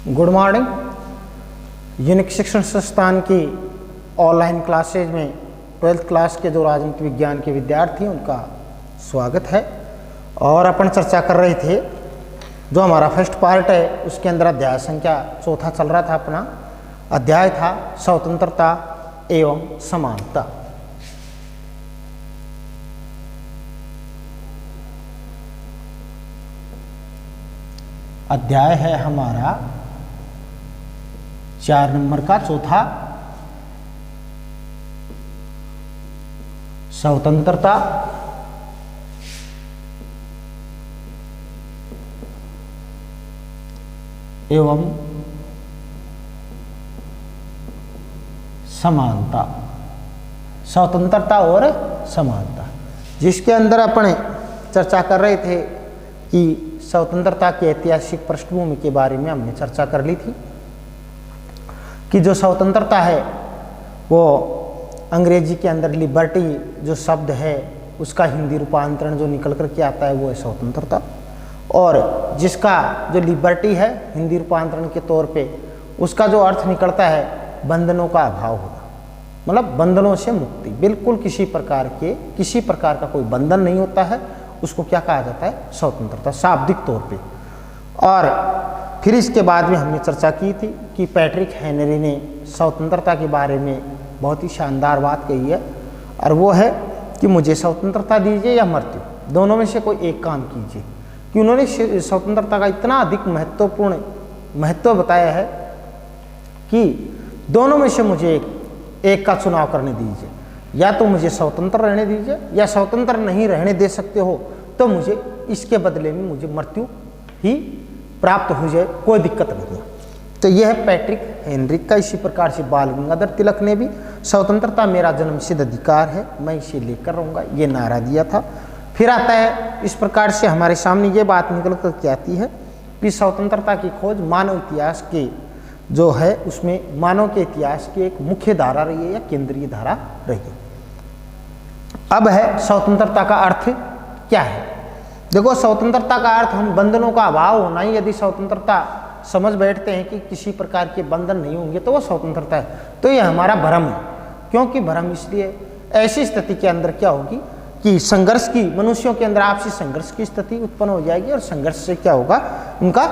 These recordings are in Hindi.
Good morning. यूनिक शिक्षण संस्थान की ऑनलाइन क्लासेज में 12th क्लास के जो राजनीति विज्ञान के विद्यार्थी उनका स्वागत है। और अपन चर्चा कर रहे थे जो हमारा फर्स्ट पार्ट है उसके अंदर अध्याय संख्या 4 चल रहा था। अपना अध्याय था स्वतंत्रता एवं समानता। अध्याय है हमारा 4 नंबर का चौथा, स्वतंत्रता एवं समानता। स्वतंत्रता और समानता, जिसके अंदर अपने चर्चा कर रहे थे कि स्वतंत्रता की ऐतिहासिक पृष्ठभूमि के बारे में हमने चर्चा कर ली थी कि जो स्वतंत्रता है वो अंग्रेजी के अंदर लिबर्टी जो शब्द है उसका हिंदी रूपांतरण जो निकल कर के आता है वो है स्वतंत्रता। और जिसका जो लिबर्टी है हिंदी रूपांतरण के तौर पे उसका जो अर्थ निकलता है बंधनों का अभाव होगा, मतलब बंधनों से मुक्ति। बिल्कुल किसी प्रकार का कोई बंधन नहीं होता है, उसको क्या कहा जाता है? स्वतंत्रता, शाब्दिक तौर पे। और फिर इसके बाद में हमने चर्चा की थी कि पैट्रिक हेनरी ने स्वतंत्रता के बारे में बहुत ही शानदार बात कही है, और वो है कि मुझे स्वतंत्रता दीजिए या मृत्यु, दोनों में से कोई एक काम कीजिए। कि उन्होंने स्वतंत्रता का इतना अधिक महत्व बताया है कि दोनों में से मुझे एक का चुनाव करने दीजिए, या तो मुझे स्वतंत्र रहने दीजिए, या स्वतंत्र नहीं रहने दे सकते हो तो मुझे इसके बदले में मुझे मृत्यु ही प्राप्त हो जाए, कोई दिक्कत नहीं है। तो यह है पैट्रिक हेनरी का। इसी प्रकार से बाल गंगाधर तिलक ने भी स्वतंत्रता मेरा जन्मसिद्ध अधिकार है, मैं इसे लेकर रहूँगा, ये नारा दिया था। फिर आता है इस प्रकार से हमारे सामने ये बात निकल कर के आती है कि स्वतंत्रता की खोज मानव इतिहास के जो है उसमें मानव के इतिहास की एक मुख्य धारा रही है या केंद्रीय धारा रही है। अब है स्वतंत्रता का अर्थ क्या है। देखो, स्वतंत्रता का अर्थ हम बंधनों का अभाव होना ही, यदि स्वतंत्रता समझ बैठते हैं कि किसी प्रकार के बंधन नहीं होंगे तो वो स्वतंत्रता है, तो ये हमारा भ्रम है। क्योंकि भ्रम इसलिए, ऐसी स्थिति के अंदर क्या होगी कि संघर्ष की, मनुष्यों के अंदर आपसी संघर्ष की स्थिति उत्पन्न हो जाएगी, और संघर्ष से क्या होगा, उनका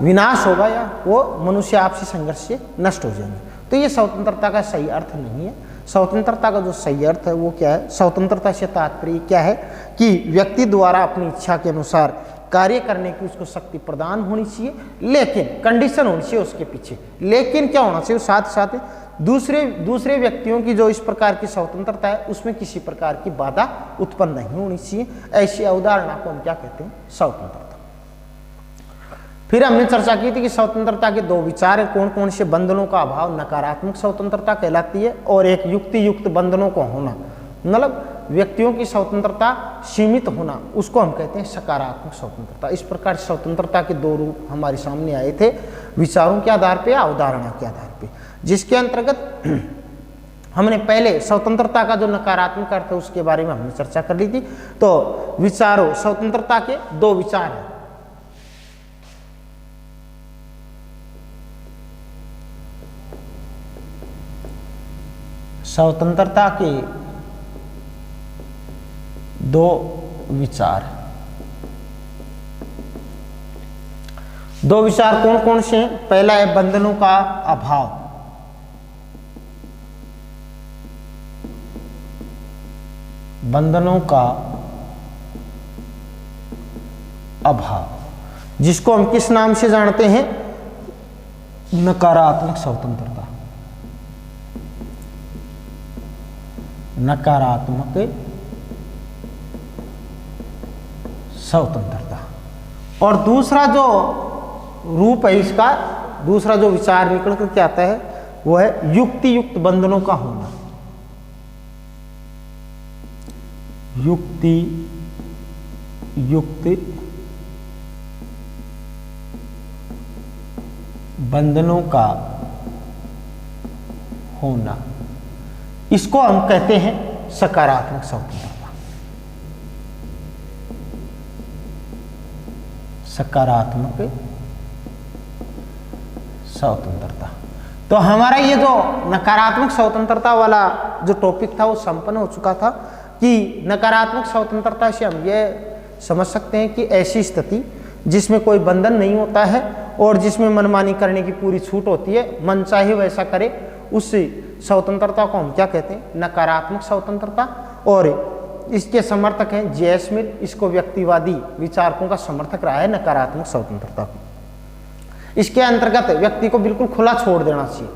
विनाश होगा, या वो मनुष्य आपसी संघर्ष से नष्ट हो जाएंगे। तो ये स्वतंत्रता का सही अर्थ नहीं है। स्वतंत्रता का जो सही अर्थ है वो क्या है? स्वतंत्रता से तात्पर्य क्या है कि व्यक्ति द्वारा अपनी इच्छा के अनुसार कार्य करने की उसको शक्ति प्रदान होनी चाहिए, लेकिन कंडीशन होनी चाहिए उसके पीछे। लेकिन क्या होना चाहिए? साथ साथ दूसरे व्यक्तियों की जो इस प्रकार की स्वतंत्रता है उसमें किसी प्रकार की बाधा उत्पन्न नहीं होनी चाहिए। ऐसी अवधारणा को हम क्या कहते हैं? स्वतंत्रता। फिर हमने चर्चा की थी कि स्वतंत्रता के 2 विचार हैं। कौन कौन से? बंधनों का अभाव नकारात्मक स्वतंत्रता कहलाती है, और एक युक्ति युक्त बंधनों को होना, मतलब व्यक्तियों की स्वतंत्रता सीमित होना, उसको हम कहते हैं सकारात्मक स्वतंत्रता। इस प्रकार स्वतंत्रता के 2 रूप हमारे सामने आए थे, विचारों के आधार पे या अवधारणा के आधार पे, जिसके अंतर्गत हमने पहले स्वतंत्रता का जो नकारात्मक अर्थ है उसके बारे में हमने चर्चा कर ली थी। तो विचारों, स्वतंत्रता के 2 विचार हैं। स्वतंत्रता के 2 विचार। 2 विचार कौन कौन से हैं? पहला है बंधनों का अभाव। बंधनों का अभाव, जिसको हम किस नाम से जानते हैं? नकारात्मक स्वतंत्रता। नकारात्मक स्वतंत्रता। और दूसरा जो रूप है इसका, दूसरा जो विचार निकल कर के आता है वो है युक्ति युक्त बंधनों का होना। युक्ति युक्त बंधनों का होना, इसको हम कहते हैं सकारात्मक स्वतंत्रता। सकारात्मक स्वतंत्रता। तो हमारा ये जो नकारात्मक स्वतंत्रता वाला जो टॉपिक था वो संपन्न हो चुका था कि नकारात्मक स्वतंत्रता से हम ये समझ सकते हैं कि ऐसी स्थिति जिसमें कोई बंधन नहीं होता है और जिसमें मनमानी करने की पूरी छूट होती है, मन चाहे वैसा करे, उस स्वतंत्रता को हम क्या कहते हैं? नकारात्मक स्वतंत्रता। और इसके समर्थक हैं जे स्मिथ, इसको व्यक्तिवादी विचारकों का समर्थक रहा है नकारात्मक स्वतंत्रता। इसके अंतर्गत व्यक्ति को बिल्कुल खुला छोड़ देना चाहिए।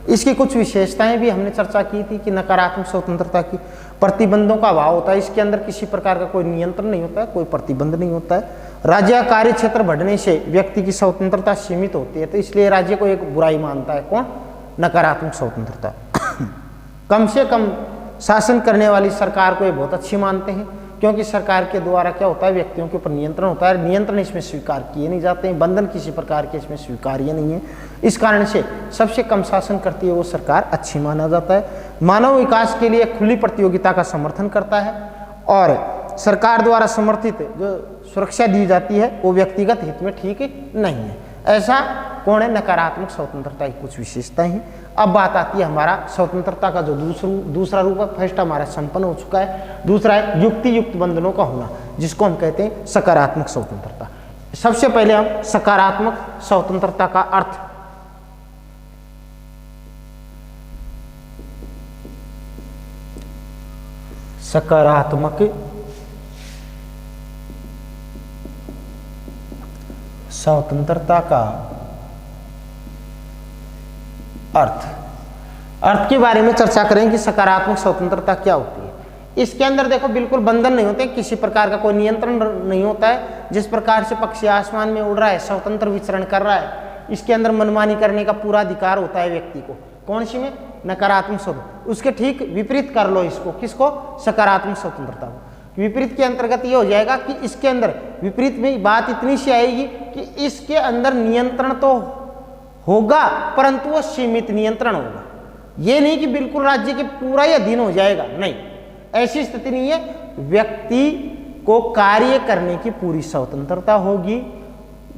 इसकी कुछ विशेषताएं भी हमने चर्चा की थी कि नकारात्मक स्वतंत्रता की प्रतिबंधों का अभाव होता है, इसके अंदर किसी प्रकार का कोई नियंत्रण नहीं होता है, कोई प्रतिबंध नहीं होता है। राज्य का कार्य क्षेत्र बढ़ने से व्यक्ति की स्वतंत्रता सीमित होती है, तो इसलिए राज्य को एक बुराई मानता है। कौन? नकारात्मक स्वतंत्रता। कम से कम शासन करने वाली सरकार को ये बहुत अच्छी मानते हैं, क्योंकि सरकार के द्वारा क्या होता है? व्यक्तियों के ऊपर नियंत्रण होता है, नियंत्रण इसमें स्वीकार किए नहीं जाते हैं, बंधन किसी प्रकार के इसमें स्वीकार्य नहीं है। इस कारण से सबसे कम शासन करती है वो सरकार अच्छी माना जाता है। मानव विकास के लिए खुली प्रतियोगिता का समर्थन करता है और सरकार द्वारा समर्थित जो सुरक्षा दी जाती है वो व्यक्तिगत हित में ठीक नहीं है। ऐसा कौन है? नकारात्मक स्वतंत्रता की कुछ विशेषताएं हैं। अब बात आती है हमारा स्वतंत्रता का जो दूसरा रूप है। फर्स्ट हमारा संपन्न हो चुका है, दूसरा है युक्ति युक्त बंधनों का होना, जिसको हम कहते हैं सकारात्मक स्वतंत्रता। सबसे पहले हम सकारात्मक स्वतंत्रता का अर्थ सकारात्मक स्वतंत्रता का अर्थ के बारे में चर्चा करें कि सकारात्मक स्वतंत्रता क्या होती है। इसके अंदर देखो बिल्कुल बंधन नहीं होते, किसी प्रकार का कोई नियंत्रण नहीं होता है। जिस प्रकार से पक्षी आसमान में उड़ रहा है, स्वतंत्र विचरण कर रहा है, इसके अंदर मनमानी करने का पूरा अधिकार होता है व्यक्ति को। कौन सी में? नकारात्मक स्वतंत्रता। उसके ठीक विपरीत कर लो इसको, किसको? सकारात्मक स्वतंत्रता को। विपरीत के अंतर्गत ये हो जाएगा कि इसके अंदर विपरीत में बात इतनी सी आएगी कि इसके अंदर नियंत्रण तो होगा परंतु वो सीमित नियंत्रण होगा। ये नहीं कि बिल्कुल राज्य के पूरा ही अधीन हो जाएगा, नहीं, ऐसी स्थिति नहीं है। व्यक्ति को कार्य करने की पूरी स्वतंत्रता होगी,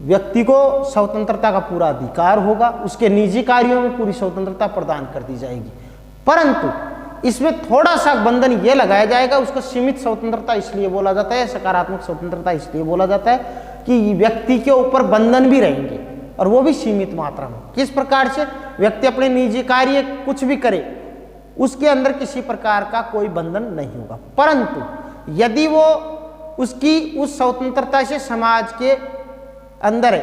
व्यक्ति को स्वतंत्रता का पूरा अधिकार होगा, उसके निजी कार्यों में पूरी स्वतंत्रता प्रदान कर दी जाएगी। परंतु इसमें थोड़ा सा बंधन ये लगाया जाएगा, उसको सीमित स्वतंत्रता इसलिए बोला जाता है, सकारात्मक स्वतंत्रता इसलिए बोला जाता है कि व्यक्ति के ऊपर बंधन भी रहेंगे और वो भी सीमित मात्रा में। किस प्रकार से? व्यक्ति अपने निजी कार्य कुछ भी करे, उसके अंदर किसी प्रकार का कोई बंधन नहीं होगा। परंतु यदि वो उसकी उस स्वतंत्रता से समाज के अंदर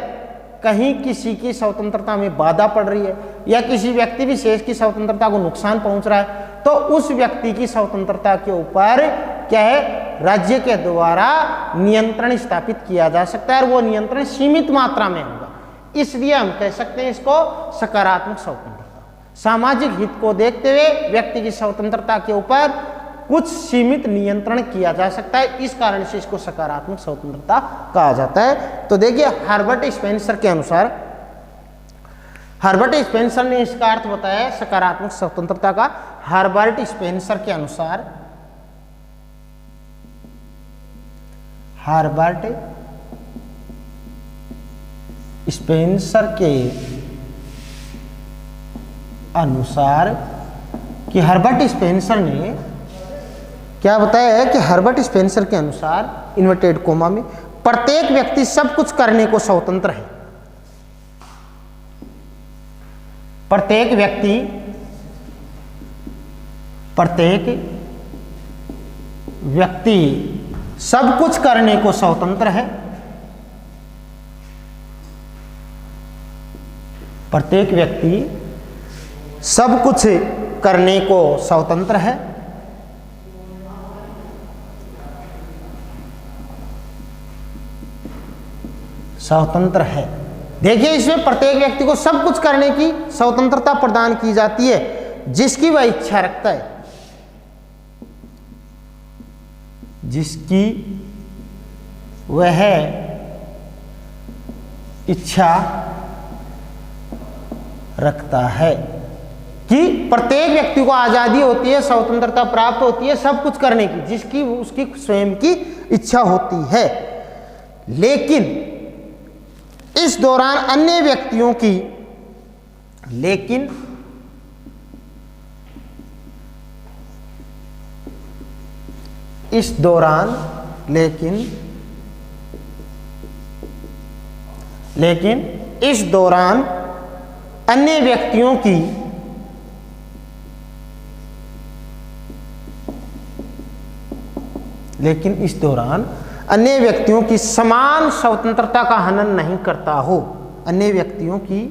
कहीं किसी की स्वतंत्रता में बाधा पड़ रही है या किसी व्यक्ति विशेष की स्वतंत्रता को नुकसान पहुंच रहा है, तो उस व्यक्ति की स्वतंत्रता के ऊपर क्या है? राज्य के द्वारा नियंत्रण स्थापित किया जा सकता है और वो नियंत्रण सीमित मात्रा में होगा। इसलिए हम कह सकते हैं इसको सकारात्मक स्वतंत्रता। सामाजिक हित को देखते हुए व्यक्ति की स्वतंत्रता के ऊपर कुछ सीमित नियंत्रण किया जा सकता है, इस कारण से इसको सकारात्मक स्वतंत्रता कहा जाता है। तो देखिए हर्बर्ट स्पेंसर के अनुसार, हर्बर्ट स्पेंसर ने इसका अर्थ बताया है सकारात्मक स्वतंत्रता का। हर्बर्ट स्पेंसर के अनुसार, हर्बर्ट स्पेंसर के अनुसार कि हर्बर्ट स्पेंसर ने क्या बताया है कि हर्बर्ट स्पेंसर के अनुसार इन्वर्टेड कोमा में प्रत्येक व्यक्ति सब कुछ करने को स्वतंत्र है। प्रत्येक व्यक्ति सब कुछ करने को स्वतंत्र है। प्रत्येक व्यक्ति सब कुछ करने को स्वतंत्र है। स्वतंत्र है। देखिए इसमें प्रत्येक व्यक्ति को सब कुछ करने की स्वतंत्रता प्रदान की जाती है जिसकी वह इच्छा रखता है, जिसकी वह इच्छा रखता है। कि प्रत्येक व्यक्ति को आजादी होती है, स्वतंत्रता प्राप्त होती है सब कुछ करने की जिसकी उसकी स्वयं की इच्छा होती है, लेकिन इस दौरान अन्य व्यक्तियों की लेकिन इस दौरान इस दौरान अन्य व्यक्तियों की समान स्वतंत्रता का हनन नहीं करता हो। अन्य व्यक्तियों की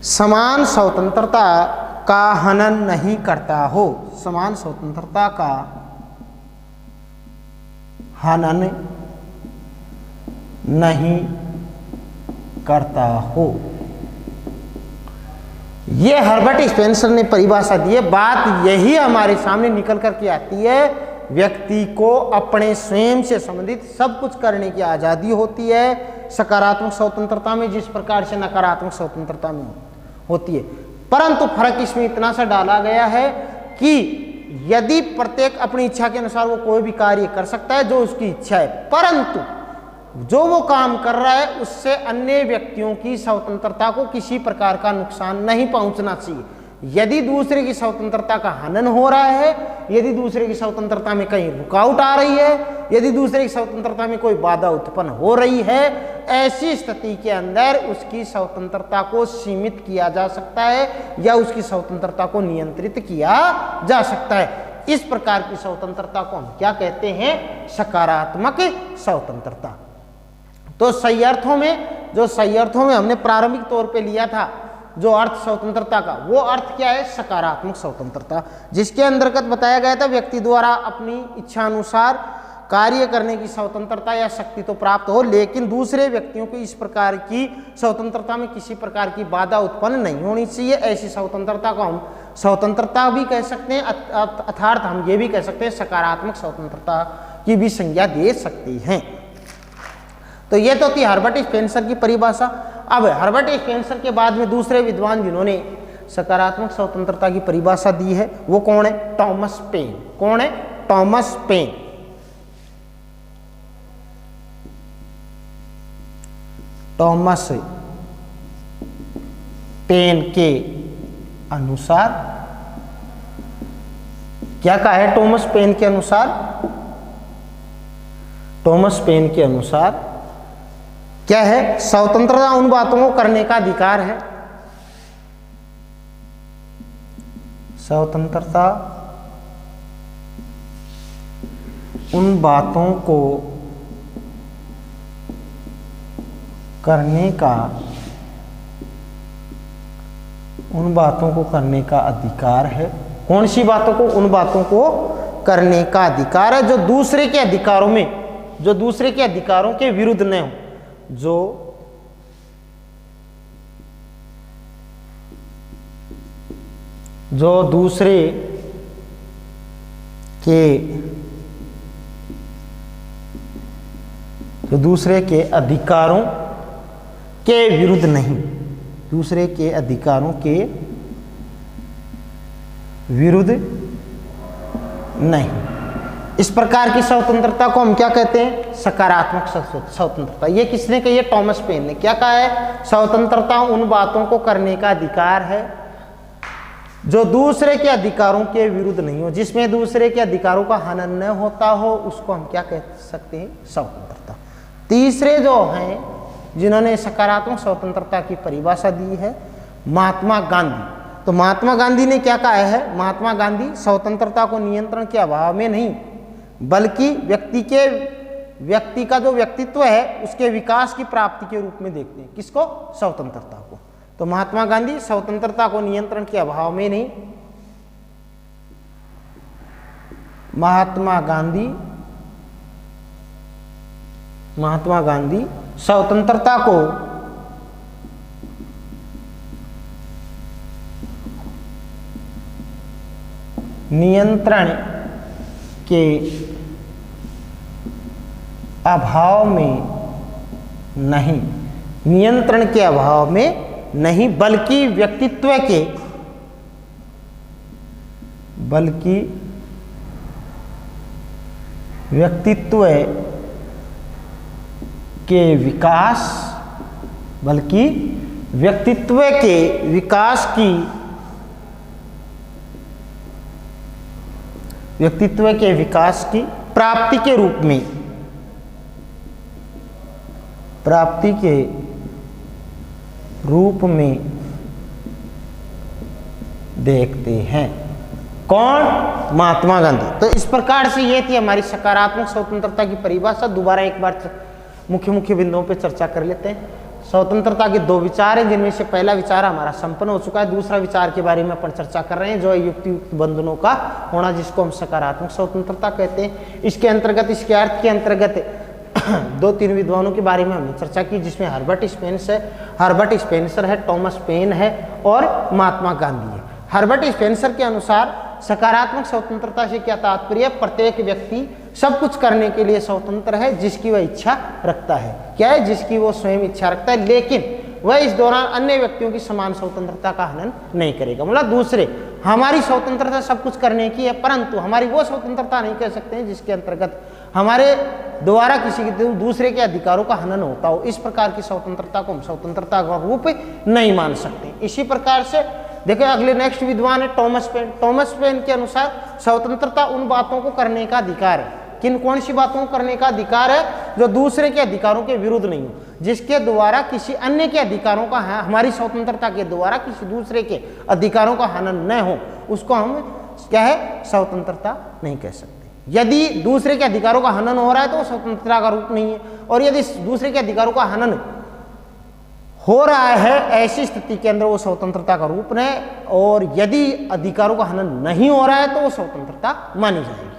समान स्वतंत्रता का हनन नहीं करता हो। समान स्वतंत्रता का हनन नहीं करता हो। यह हर्बर्ट स्पेंसर ने परिभाषा दी है। बात यही हमारे सामने निकल करके आती है, व्यक्ति को अपने स्वयं से संबंधित सब कुछ करने की आज़ादी होती है सकारात्मक स्वतंत्रता में, जिस प्रकार से नकारात्मक स्वतंत्रता में होती है। परंतु फर्क इसमें इतना सा डाला गया है कि यदि प्रत्येक अपनी इच्छा के अनुसार वो कोई भी कार्य कर सकता है जो उसकी इच्छा है, परंतु जो वो काम कर रहा है उससे अन्य व्यक्तियों की स्वतंत्रता को किसी प्रकार का नुकसान नहीं पहुंचना चाहिए। यदि दूसरे की स्वतंत्रता का हनन हो रहा है, यदि दूसरे की स्वतंत्रता में कहीं रुकावट आ रही है, यदि दूसरे की स्वतंत्रता में कोई बाधा उत्पन्न हो रही है, ऐसी स्थिति के अंदर उसकी स्वतंत्रता को सीमित किया जा सकता है या उसकी स्वतंत्रता को नियंत्रित किया जा सकता है। इस प्रकार की स्वतंत्रता को हम क्या कहते हैं? सकारात्मक स्वतंत्रता। तो सही अर्थों में हमने प्रारंभिक तौर पे लिया था जो अर्थ स्वतंत्रता का, वो अर्थ क्या है? सकारात्मक स्वतंत्रता, जिसके अंतर्गत बताया गया था व्यक्ति द्वारा अपनी इच्छा अनुसार कार्य करने की स्वतंत्रता या शक्ति तो प्राप्त हो, लेकिन दूसरे व्यक्तियों को इस प्रकार की स्वतंत्रता में किसी प्रकार की बाधा उत्पन्न नहीं होनी चाहिए। ऐसी स्वतंत्रता को हम स्वतंत्रता भी कह सकते हैं, अर्थात हम ये भी कह सकते हैं सकारात्मक स्वतंत्रता की भी संज्ञा दे सकते हैं। तो ये तो थी हर्बर्ट स्पेंसर की परिभाषा। अब हर्बर्ट स्पेंसर के बाद में दूसरे विद्वान जिन्होंने सकारात्मक स्वतंत्रता की परिभाषा दी है वो कौन है? Thomas Paine. कौन है? Thomas pen. टॉमस पेन के अनुसार क्या कहा है? टॉमस पेन के अनुसार क्या है? स्वतंत्रता उन बातों को करने का अधिकार है, स्वतंत्रता उन बातों को करने का अधिकार है। कौन सी बातों को? उन बातों को करने का अधिकार है जो दूसरे के अधिकारों के विरुद्ध न हो, जो दूसरे के अधिकारों के विरुद्ध नहीं, दूसरे के अधिकारों के विरुद्ध नहीं। इस प्रकार की स्वतंत्रता को हम क्या कहते हैं? सकारात्मक स्वतंत्रता। ये किसने कही है? टॉमस पेन ने। क्या कहा है? स्वतंत्रता उन बातों को करने का अधिकार है जो दूसरे के अधिकारों के विरुद्ध नहीं हो, जिसमें दूसरे के अधिकारों का हनन न होता हो, उसको हम क्या कह सकते हैं? स्वतंत्रता। तीसरे जो हैं जिन्होंने सकारात्मक स्वतंत्रता की परिभाषा दी है, महात्मा गांधी। तो महात्मा गांधी ने क्या कहा है? महात्मा गांधी स्वतंत्रता को नियंत्रण के अभाव में नहीं, बल्कि व्यक्ति का जो व्यक्तित्व है उसके विकास की प्राप्ति के रूप में देखते हैं। किसको? स्वतंत्रता को। तो महात्मा गांधी स्वतंत्रता को नियंत्रण के अभाव में नहीं, महात्मा गांधी स्वतंत्रता को नियंत्रण के अभाव में नहीं, नियंत्रण के अभाव में नहीं, बल्कि व्यक्तित्व के विकास, बल्कि व्यक्तित्व के विकास की, व्यक्तित्व के विकास की प्राप्ति के रूप में, प्राप्ति के रूप में देखते हैं। कौन? महात्मा गांधी। तो इस प्रकार से ये थी हमारी सकारात्मक स्वतंत्रता की परिभाषा। दोबारा एक बार मुख्य मुख्य बिंदुओं पे चर्चा कर लेते हैं। स्वतंत्रता के दो विचार हैं, जिनमें से पहला विचार हमारा संपन्न हो चुका है। दूसरा विचार के बारे में अपन चर्चा कर रहे हैं, जो है युक्ति युक्त बंधनों का होना, जिसको हम सकारात्मक स्वतंत्रता कहते हैं। इसके अंतर्गत, इसके अर्थ के अंतर्गत दो तीन विद्वानों के बारे में हमने चर्चा की, जिसमें हर्बर्ट स्पेंसर है, टॉमस पेन है और महात्मा गांधी है। हर्बर्ट स्पेंसर के अनुसार सकारात्मक स्वतंत्रता से क्या तात्पर्य? प्रत्येक व्यक्ति सब कुछ करने के लिए स्वतंत्र है जिसकी वह इच्छा रखता है। क्या है? जिसकी वो स्वयं इच्छा रखता है, लेकिन वह इस दौरान अन्य व्यक्तियों की समान स्वतंत्रता का हनन नहीं करेगा। मतलब दूसरे, हमारी स्वतंत्रता सब कुछ करने की है, परंतु हमारी वो स्वतंत्रता नहीं कह सकते हैं जिसके अंतर्गत हमारे द्वारा किसी दूसरे के अधिकारों का हनन होता हो। इस प्रकार की स्वतंत्रता को हम स्वतंत्रता का रूप नहीं मान सकते। इसी प्रकार से देखो, अगले नेक्स्ट विद्वान है टॉमस पेन। टॉमस पेन के अनुसार स्वतंत्रता उन बातों को करने का अधिकार है। कौन सी बातों को करने का अधिकार है? जो दूसरे के अधिकारों के विरुद्ध नहीं हो, जिसके द्वारा किसी अन्य के अधिकारों का, हमारी स्वतंत्रता के द्वारा किसी दूसरे के अधिकारों का हनन न हो, उसको हम क्या है? स्वतंत्रता नहीं कह सकते। यदि दूसरे के अधिकारों का हनन हो रहा है तो वो स्वतंत्रता का रूप नहीं है, और यदि दूसरे के अधिकारों का हनन हो रहा है, ऐसी स्थिति के अंदर वो स्वतंत्रता का रूप है, और यदि अधिकारों का हनन नहीं हो रहा है तो वो स्वतंत्रता मानी जाएगी।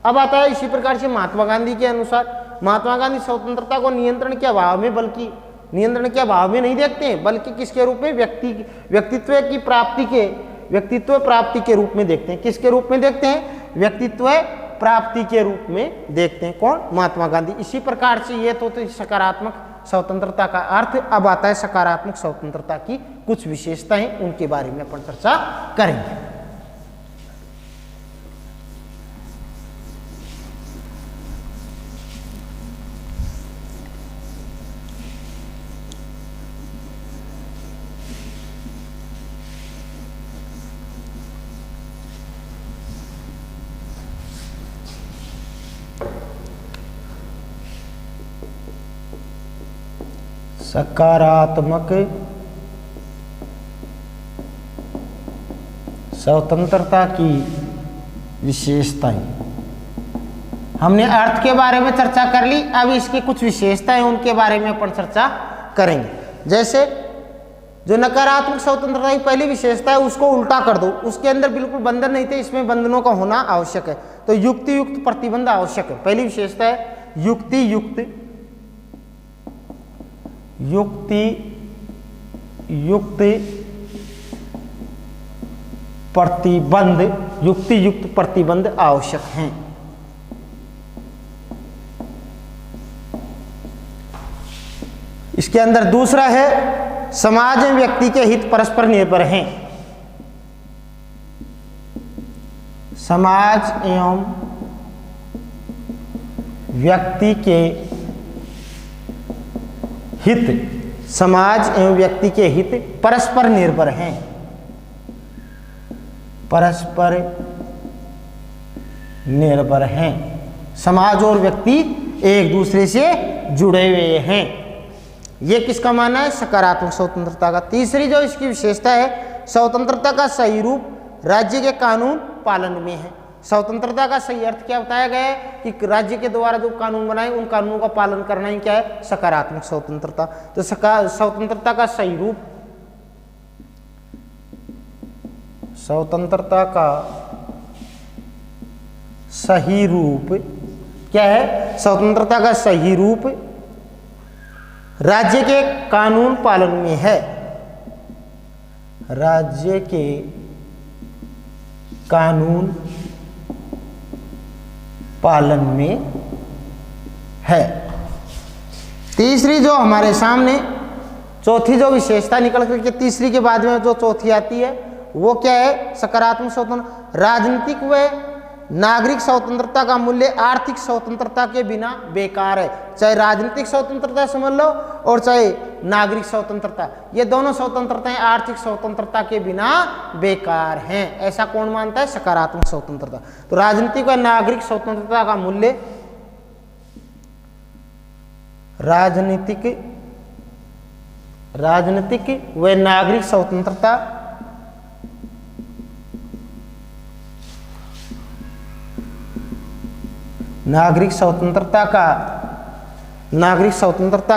अब आता है इसी प्रकार से महात्मा गांधी के अनुसार, महात्मा गांधी स्वतंत्रता को नियंत्रण के अभाव में, बल्कि नियंत्रण के अभाव में नहीं देखते हैं, बल्कि किसके रूप में? व्यक्तित्व की प्राप्ति के, व्यक्तित्व प्राप्ति के रूप में देखते हैं। किसके रूप में देखते हैं? व्यक्तित्व प्राप्ति के रूप में देखते हैं। कौन? महात्मा गांधी। इसी प्रकार से ये तो सकारात्मक स्वतंत्रता का अर्थ। अब आता है सकारात्मक स्वतंत्रता की कुछ विशेषताएं, उनके बारे में अपन चर्चा करेंगे। सकारात्मक स्वतंत्रता की विशेषताएं। हमने अर्थ के बारे में चर्चा कर ली, अब इसकी कुछ विशेषताएं, उनके बारे में अपन चर्चा करेंगे। जैसे जो नकारात्मक स्वतंत्रता की पहली विशेषता है, उसको उल्टा कर दो, उसके अंदर बिल्कुल बंधन नहीं थे, इसमें बंधनों का होना आवश्यक है। तो युक्ति युक्त प्रतिबंध आवश्यक है। पहली विशेषता है युक्ति युक्त प्रतिबंध, युक्ति युक्त प्रतिबंध आवश्यक हैं। इसके अंदर दूसरा है समाज एवं व्यक्ति के हित परस्पर निर्भर हैं। समाज एवं व्यक्ति के हित, समाज एवं व्यक्ति के हित परस्पर निर्भर हैं, परस्पर निर्भर हैं। समाज और व्यक्ति एक दूसरे से जुड़े हुए हैं। यह किसका मानना है? सकारात्मक स्वतंत्रता का। तीसरी जो इसकी विशेषता है, स्वतंत्रता का सही रूप राज्य के कानून पालन में है। स्वतंत्रता का सही अर्थ क्या बताया गया है? कि राज्य के द्वारा जो कानून बनाए, उन कानूनों का पालन करना ही क्या है? सकारात्मक स्वतंत्रता। तो स्वतंत्रता का सही रूप, स्वतंत्रता का सही रूप क्या है? स्वतंत्रता का सही रूप राज्य के कानून पालन में है। राज्य के कानून पालन में है। तीसरी जो हमारे सामने, चौथी जो विशेषता निकल करके तीसरी के बाद में जो चौथी आती है, वो क्या है? सकारात्मक स्वतंत्र राजनीतिक व नागरिक स्वतंत्रता का मूल्य आर्थिक स्वतंत्रता के बिना बेकार है। चाहे राजनीतिक स्वतंत्रता समझ लो और चाहे नागरिक स्वतंत्रता, ये दोनों स्वतंत्रताएं आर्थिक स्वतंत्रता के बिना बेकार हैं। ऐसा कौन मानता है? सकारात्मक स्वतंत्रता। तो राजनीतिक व नागरिक स्वतंत्रता का मूल्य, राजनीतिक व नागरिक स्वतंत्रता नागरिक स्वतंत्रता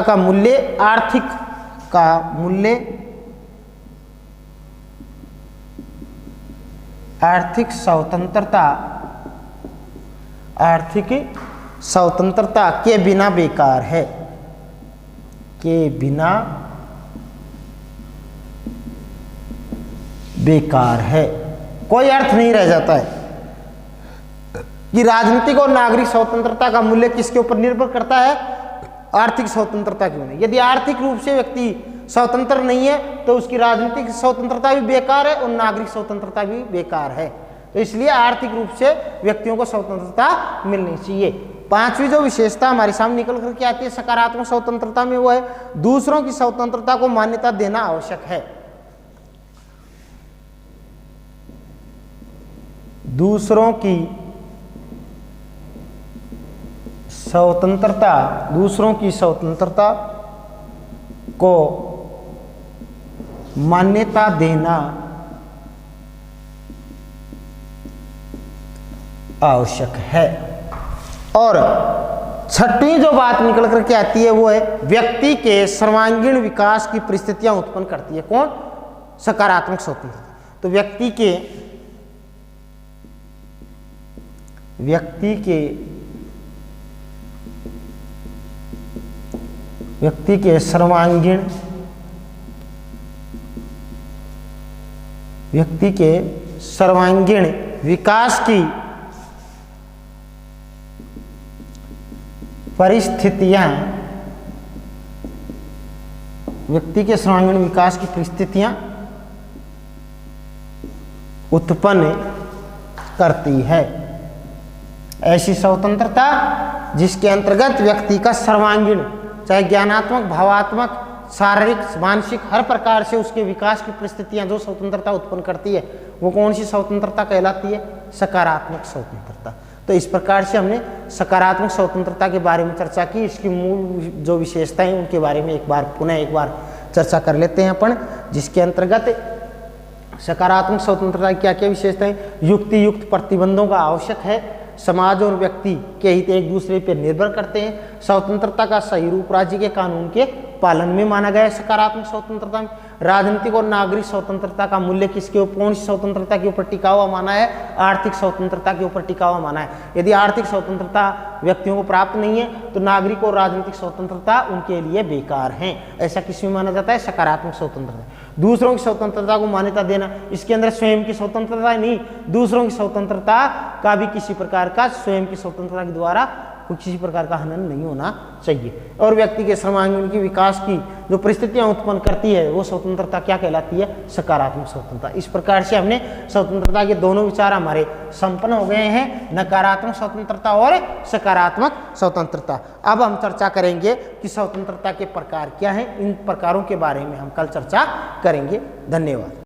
का मूल्य आर्थिक स्वतंत्रता के बिना बेकार है, के बिना बेकार है। कोई अर्थ नहीं रह जाता है कि राजनीतिक और नागरिक स्वतंत्रता का मूल्य किसके ऊपर निर्भर करता है? आर्थिक स्वतंत्रता क्यों नहीं? यदि आर्थिक रूप से व्यक्ति स्वतंत्र नहीं है तो उसकी राजनीतिक स्वतंत्रता भी बेकार है और नागरिक स्वतंत्रता भी बेकार है। तो इसलिए आर्थिक रूप से व्यक्तियों को स्वतंत्रता मिलनी चाहिए। पांचवी जो विशेषता हमारे सामने निकल करके आती है सकारात्मक स्वतंत्रता में, वो है दूसरों की स्वतंत्रता को मान्यता देना आवश्यक है। दूसरों की स्वतंत्रता को मान्यता देना आवश्यक है। और छठवीं जो बात निकल करके आती है वो है व्यक्ति के सर्वांगीण विकास की परिस्थितियां उत्पन्न करती है। कौन? सकारात्मक स्वतंत्रता। तो व्यक्ति के सर्वांगीण विकास की परिस्थितियां उत्पन्न करती है। ऐसी स्वतंत्रता जिसके अंतर्गत व्यक्ति का सर्वांगीण, चाहे ज्ञानात्मक, भावात्मक, शारीरिक, मानसिक, हर प्रकार से उसके विकास की परिस्थितियां जो स्वतंत्रता उत्पन्न करती है, वो कौन सी स्वतंत्रता कहलाती है? सकारात्मक स्वतंत्रता। तो इस प्रकार से हमने सकारात्मक स्वतंत्रता के बारे में चर्चा की। इसकी मूल जो विशेषताएं हैं उनके बारे में एक बार चर्चा कर लेते हैं अपन, जिसके अंतर्गत सकारात्मक स्वतंत्रता की क्या क्या विशेषताएं? युक्ति युक्त प्रतिबंधों का आवश्यक है। समाज और व्यक्ति के हित एक दूसरे पर निर्भर करते हैं। स्वतंत्रता का सही रूप राज्य के कानून के पालन में माना गया है। सकारात्मक स्वतंत्रता में राजनीतिक और नागरिक स्वतंत्रता का मूल्य किसके ऊपर, कौन सी स्वतंत्रता के ऊपर टिका हुआ माना है? आर्थिक स्वतंत्रता के ऊपर टिका हुआ माना है। यदि आर्थिक स्वतंत्रता व्यक्तियों को प्राप्त नहीं है तो नागरिक और राजनीतिक स्वतंत्रता उनके लिए बेकार हैं। ऐसा किस में माना जाता है? सकारात्मक स्वतंत्रता। दूसरों की स्वतंत्रता को मान्यता देना, इसके अंदर स्वयं की स्वतंत्रता नहीं, दूसरों की स्वतंत्रता का भी किसी प्रकार का स्वयं की स्वतंत्रता के द्वारा किसी प्रकार का हनन नहीं होना चाहिए। और व्यक्ति के सर्वांगीण की विकास की जो परिस्थितियां उत्पन्न करती है वो स्वतंत्रता क्या कहलाती है? सकारात्मक स्वतंत्रता। इस प्रकार से हमने स्वतंत्रता के दोनों विचार हमारे संपन्न हो गए हैं, नकारात्मक स्वतंत्रता और सकारात्मक स्वतंत्रता। अब हम चर्चा करेंगे कि स्वतंत्रता के प्रकार क्या हैं। इन प्रकारों के बारे में हम कल चर्चा करेंगे। धन्यवाद।